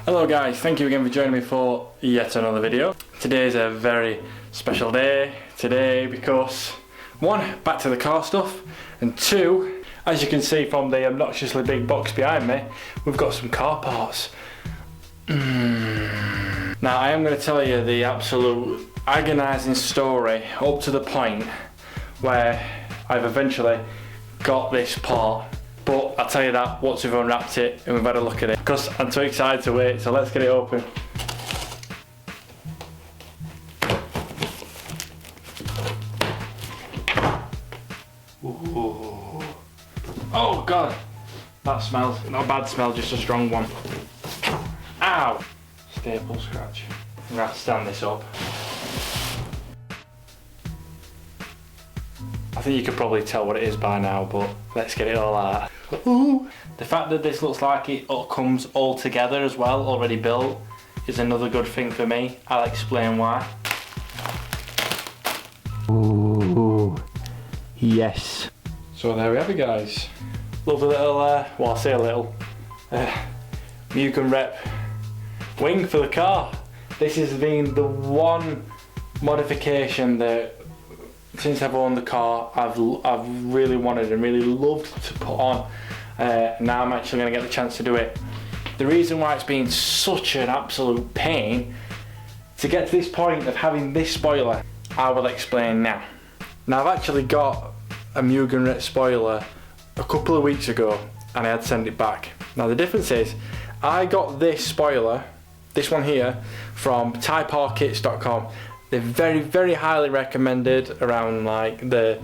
Hello guys, thank you again for joining me for yet another video. Today is a very special day today because one, back to the car stuff, and two, as you can see from the obnoxiously big box behind me, we've got some car parts. Now I am going to tell you the absolute agonising story up to the point where I've eventually got this part. But I'll tell you that once we've unwrapped it and we've had a look at it, because I'm too excited to wait, so let's get it open. Ooh. Oh god, that smells, not a bad smell, just a strong one. Ow! Staple scratch. I'm going to have to stand this up. I think you could probably tell what it is by now, but let's get it all out. Ooh. The fact that this looks like it all comes all together as well, already built, is another good thing for me. I'll explain why. Ooh, yes. So there we have it guys. Lovely little, well I say a little, Mugen Rep wing for the car. This has been the one modification that since I've owned the car, I've really wanted and really loved to put on. Now I'm actually going to get the chance to do it. The reason why it's been such an absolute pain to get to this point of having this spoiler, I will explain now. Now I've actually got a Mugen Rep spoiler a couple of weeks ago and I had to send it back. Now the difference is, I got this spoiler, this one here, from typearkits.com. They're very, very highly recommended around like the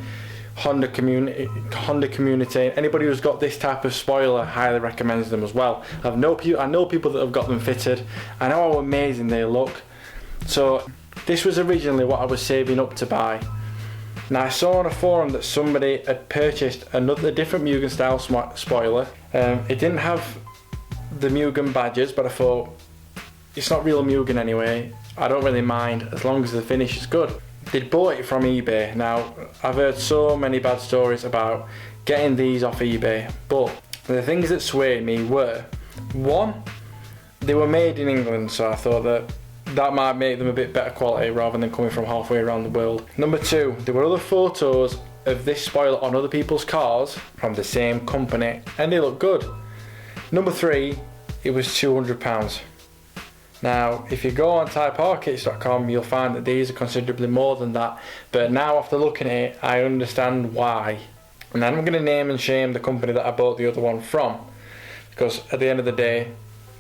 Honda community. Anybody who's got this type of spoiler highly recommends them as well. I know people that have got them fitted. I know how amazing they look. So this was originally what I was saving up to buy. Now I saw on a forum that somebody had purchased a different Mugen style spoiler. It didn't have the Mugen badges, but I thought it's not real Mugen anyway. I don't really mind as long as the finish is good. They'd bought it from eBay. Now I've heard so many bad stories about getting these off eBay, but the things that swayed me were, one, they were made in England, so I thought that might make them a bit better quality rather than coming from halfway around the world. Number two, there were other photos of this spoiler on other people's cars from the same company and they look good. Number three, it was £200. Now, if you go on typearkits.com, you'll find that these are considerably more than that. But now, after looking at it, I understand why. And I'm going to name and shame the company that I bought the other one from. Because at the end of the day,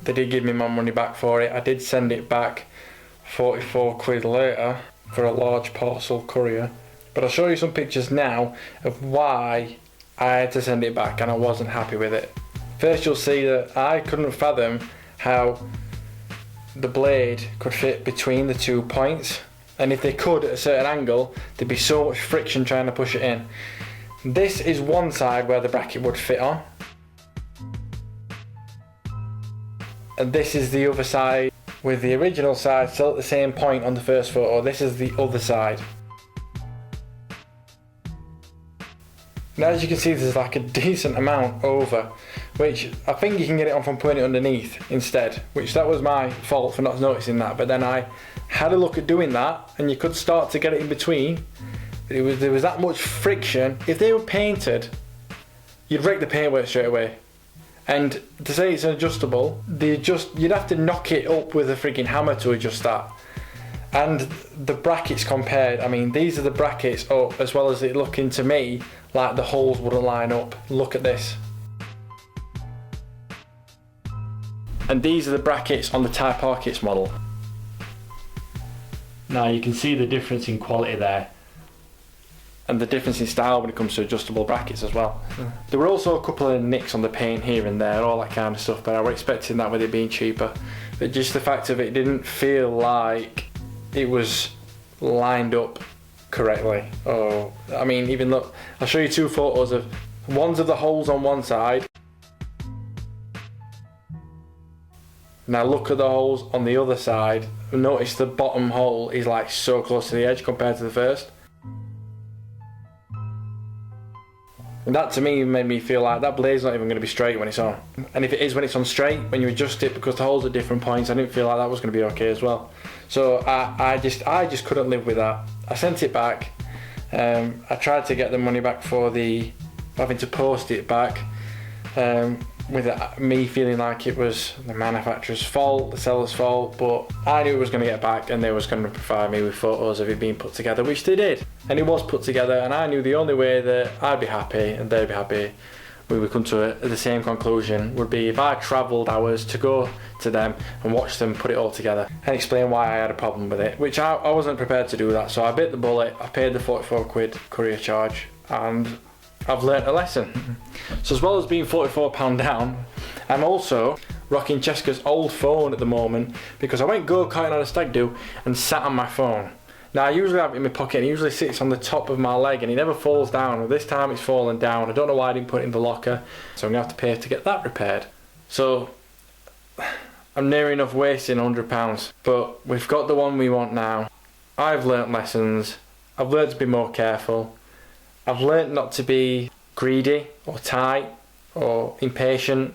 they did give me my money back for it. I did send it back 44 quid later for a large parcel courier. But I'll show you some pictures now of why I had to send it back and I wasn't happy with it. First, you'll see that I couldn't fathom how the blade could fit between the 2 points, and if they could at a certain angle, there'd be so much friction trying to push it in. This is one side where the bracket would fit on, and this is the other side with the original side still at the same point on the first photo. This is the other side. Now as you can see, there's like a decent amount over, which I think you can get it on from putting it underneath instead, which that was my fault for not noticing that. But then I had a look at doing that and you could start to get it in between. There was that much friction. If they were painted, you'd break the paintwork straight away. And to say it's adjustable, you'd have to knock it up with a freaking hammer to adjust that. And the brackets compared, I mean, these are the brackets up, as well as it looking to me like the holes wouldn't line up. Look at this. And these are the brackets on the typearkits model. Now you can see the difference in quality there, and the difference in style when it comes to adjustable brackets as well. There were also a couple of nicks on the paint here and there, all that kind of stuff, but I was expecting that with it being cheaper. But just the fact of it didn't feel like it was lined up correctly. Oh, I mean, even look, I'll show you two photos of one's of the holes on one side. Now look at the holes on the other side. Notice the bottom hole is like so close to the edge compared to the first. And that to me made me feel like that blade's not even going to be straight when it's on. And if it is when it's on straight, when you adjust it because the holes are different points, I didn't feel like that was going to be okay as well. So I just couldn't live with that. I sent it back. I tried to get the money back for having to post it back, with me feeling like it was the manufacturer's fault, the seller's fault, but I knew it was going to get back and they was going to provide me with photos of it being put together, which they did. And it was put together, and I knew the only way that I'd be happy and they'd be happy, we would come to the same conclusion, would be if I travelled hours to go to them and watch them put it all together and explain why I had a problem with it, which I wasn't prepared to do that. So I bit the bullet, I paid the 44 quid courier charge, and I've learnt a lesson. So as well as being £44 down, I'm also rocking Cheska's old phone at the moment because I went go-karting on a stag do and sat on my phone. Now I usually have it in my pocket and it usually sits on the top of my leg and it never falls down. Well, this time it's fallen down. I don't know why I didn't put it in the locker, so I'm going to have to pay to get that repaired. So I'm near enough wasting £100, but we've got the one we want now. I've learnt lessons. I've learnt to be more careful. I've learnt not to be greedy or tight or impatient.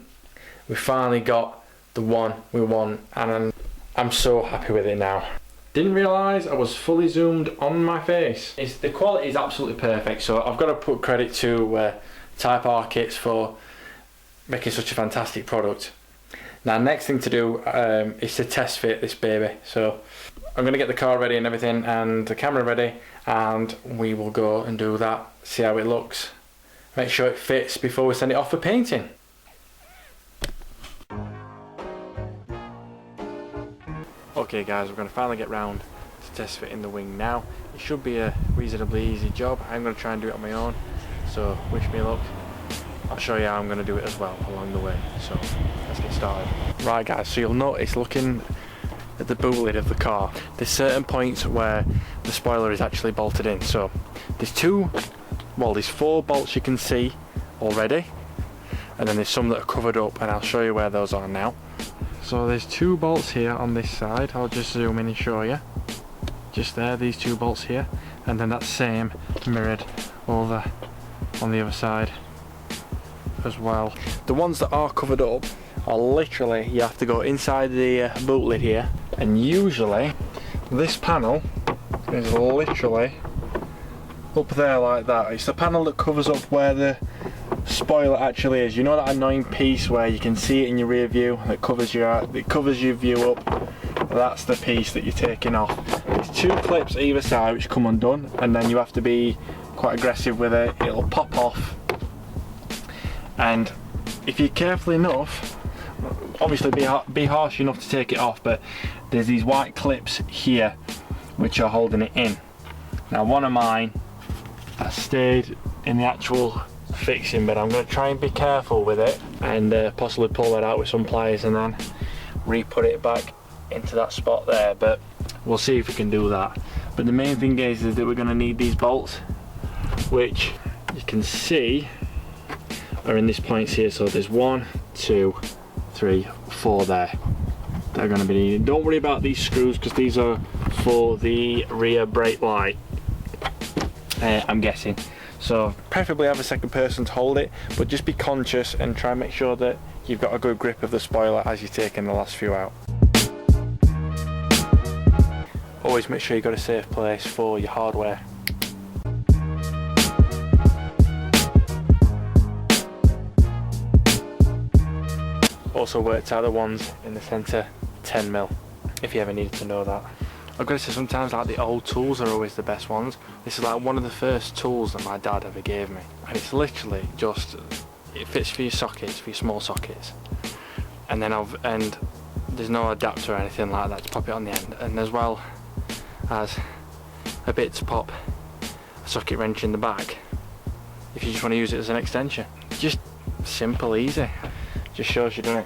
We finally got the one we want and I'm so happy with it now. Didn't realise I was fully zoomed on my face. The quality is absolutely perfect, so I've got to put credit to Type R Kits for making such a fantastic product. Now next thing to do is to test fit this baby. So I'm going to get the car ready and everything and the camera ready, and we will go and do that, see how it looks, make sure it fits before we send it off for painting. Okay guys, we're going to finally get round to test fitting the wing now. It should be a reasonably easy job. I'm going to try and do it on my own, so wish me luck. I'll show you how I'm going to do it as well along the way, so let's get started. Right guys, so you'll notice looking at the boot lid of the car, there's certain points where the spoiler is actually bolted in. So there's there's 4 bolts you can see already, and then there's some that are covered up, and I'll show you where those are now. So there's 2 bolts here on this side. I'll just zoom in and show you. Just there, these 2 bolts here, and then that same mirrored over on the other side as well. The ones that are covered up are literally, you have to go inside the boot lid here, and usually this panel is literally up there like that. It's the panel that covers up where the spoiler actually is. You know that annoying piece where you can see it in your rear view that covers your view up? That's the piece that you're taking off. There's 2 clips either side which come undone, and then you have to be quite aggressive with it. It'll pop off, and if you're careful enough, obviously be harsh enough to take it off, but there's these white clips here which are holding it in. Now one of mine has stayed in the actual fixing, but I'm going to try and be careful with it and possibly pull that out with some pliers and then re-put it back into that spot there, but we'll see if we can do that. But the main thing is that we're going to need these bolts, which you can see are in this points here. So there's 1, 2, 3, 4 there. They're going to be needed. Don't worry about these screws because these are for the rear brake light, I'm guessing. So preferably have a second person to hold it, but just be conscious and try and make sure that you've got a good grip of the spoiler as you're taking the last few out. Always make sure you've got a safe place for your hardware. Also worked out the ones in the centre 10mm, if you ever needed to know that. I've got to say, sometimes like the old tools are always the best ones. This is like one of the first tools that my dad ever gave me, and it's literally just, it fits for your sockets, for your small sockets, and then there's no adapter or anything like that to pop it on the end, and as well as a bit to pop a socket wrench in the back if you just want to use it as an extension. Just simple, easy, just shows you done it.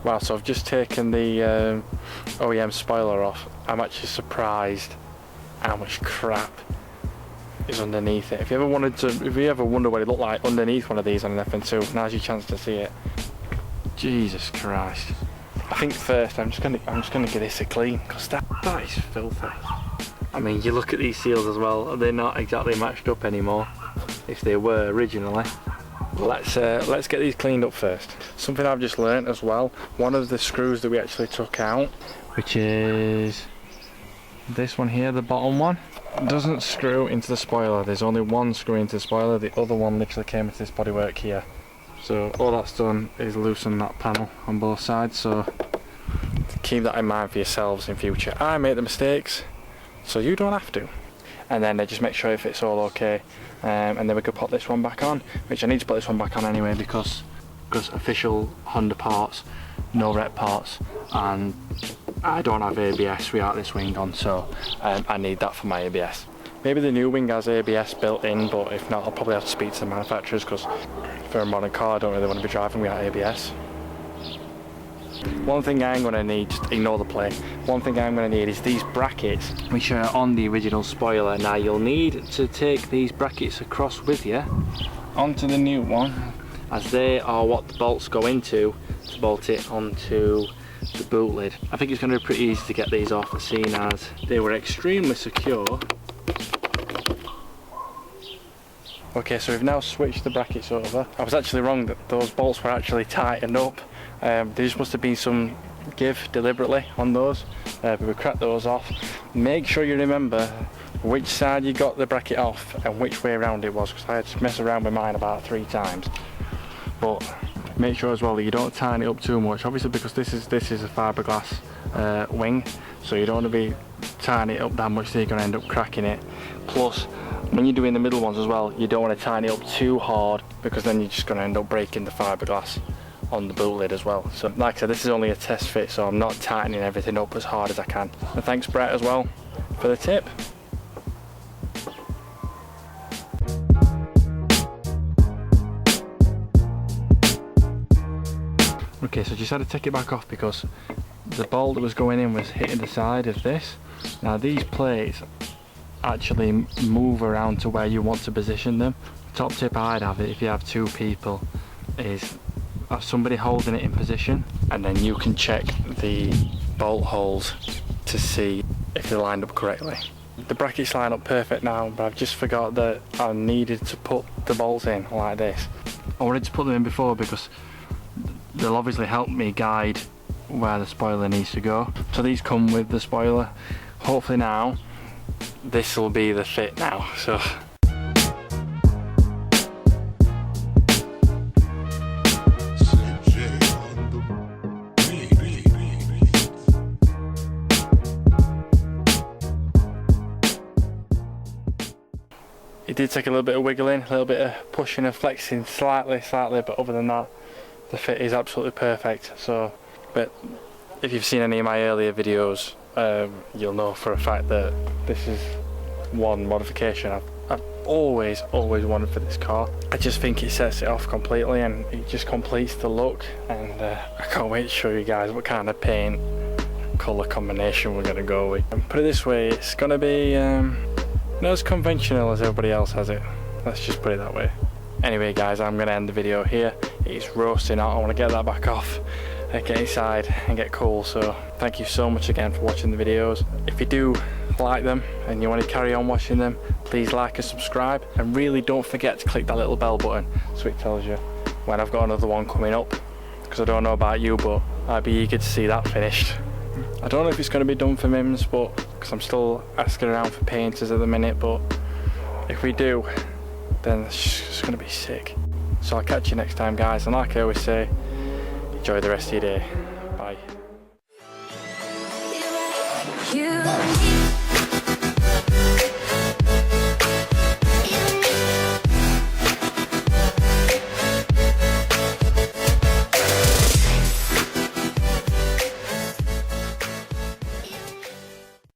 Wow, so I've just taken the OEM spoiler off. I'm actually surprised how much crap is underneath it. If you ever wonder what it looked like underneath one of these on an FN2, now's your chance to see it. Jesus Christ. I think first I'm just gonna give this a clean, because that is filthy. I mean, you look at these seals as well, they're not exactly matched up anymore, if they were originally. Let's get these cleaned up first. Something I've just learnt as well, one of the screws that we actually took out, which is this one here, the bottom one, doesn't screw into the spoiler. There's only one screw into the spoiler, the other one literally came into this bodywork here. So all that's done is loosen that panel on both sides, so keep that in mind for yourselves in future. I make the mistakes, so you don't have to. And then just make sure if it's all okay, and then we could put this one back on, which I need to put this one back on anyway because official Honda parts, no rep parts, and I don't have ABS without this wing on, so I need that for my ABS. Maybe the new wing has ABS built in, but if not, I'll probably have to speak to the manufacturers, because for a modern car I don't really want to be driving without ABS. One thing I'm going to need, just ignore the play, one thing I'm going to need is these brackets, which are on the original spoiler. Now you'll need to take these brackets across with you onto the new one, as they are what the bolts go into to bolt it onto the boot lid. I think it's going to be pretty easy to get these off, seeing as they were extremely secure. Okay, so we've now switched the brackets over. I was actually wrong, that those bolts were actually tightened up. There just must have been some give deliberately on those, but we cracked those off. Make sure you remember which side you got the bracket off and which way around it was, because I had to mess around with mine about 3 times. But make sure as well that you don't tighten it up too much, obviously, because this is a fiberglass wing, so you don't want to be tightening it up that much so you're going to end up cracking it. Plus, when you're doing the middle ones as well, you don't want to tighten it up too hard, because then you're just going to end up breaking the fiberglass on the boot lid as well. So like I said, this is only a test fit, so I'm not tightening everything up as hard as I can. And thanks Brett as well for the tip. Okay, so just had to take it back off because the bolt that was going in was hitting the side of this. Now these plates actually move around to where you want to position them. Top tip I'd have it if you have 2 people is have somebody holding it in position, and then you can check the bolt holes to see if they're lined up correctly. The brackets line up perfect now, but I've just forgot that I needed to put the bolts in like this. I wanted to put them in before because they'll obviously help me guide where the spoiler needs to go. So these come with the spoiler. Hopefully now this will be the fit now. So it did take a little bit of wiggling, a little bit of pushing and flexing slightly, but other than that, the fit is absolutely perfect. So, but if you've seen any of my earlier videos, you'll know for a fact that this is one modification I've always wanted for this car. I just think it sets it off completely, and it just completes the look, and I can't wait to show you guys what kind of paint colour combination we're going to go with. And put it this way, it's going to be not as conventional as everybody else has it, let's just put it that way. Anyway guys, I'm going to end the video here. It's roasting out, I want to get that back off, get inside and get cool. So thank you so much again for watching the videos. If you do like them and you want to carry on watching them, please like and subscribe, and really don't forget to click that little bell button so it tells you when I've got another one coming up, because I don't know about you, but I'd be eager to see that finished. I don't know if it's going to be done for Mims, but because I'm still asking around for painters at the minute, but if we do, then it's going to be sick. So I'll catch you next time guys, and like I always say, enjoy the rest of your day. Bye.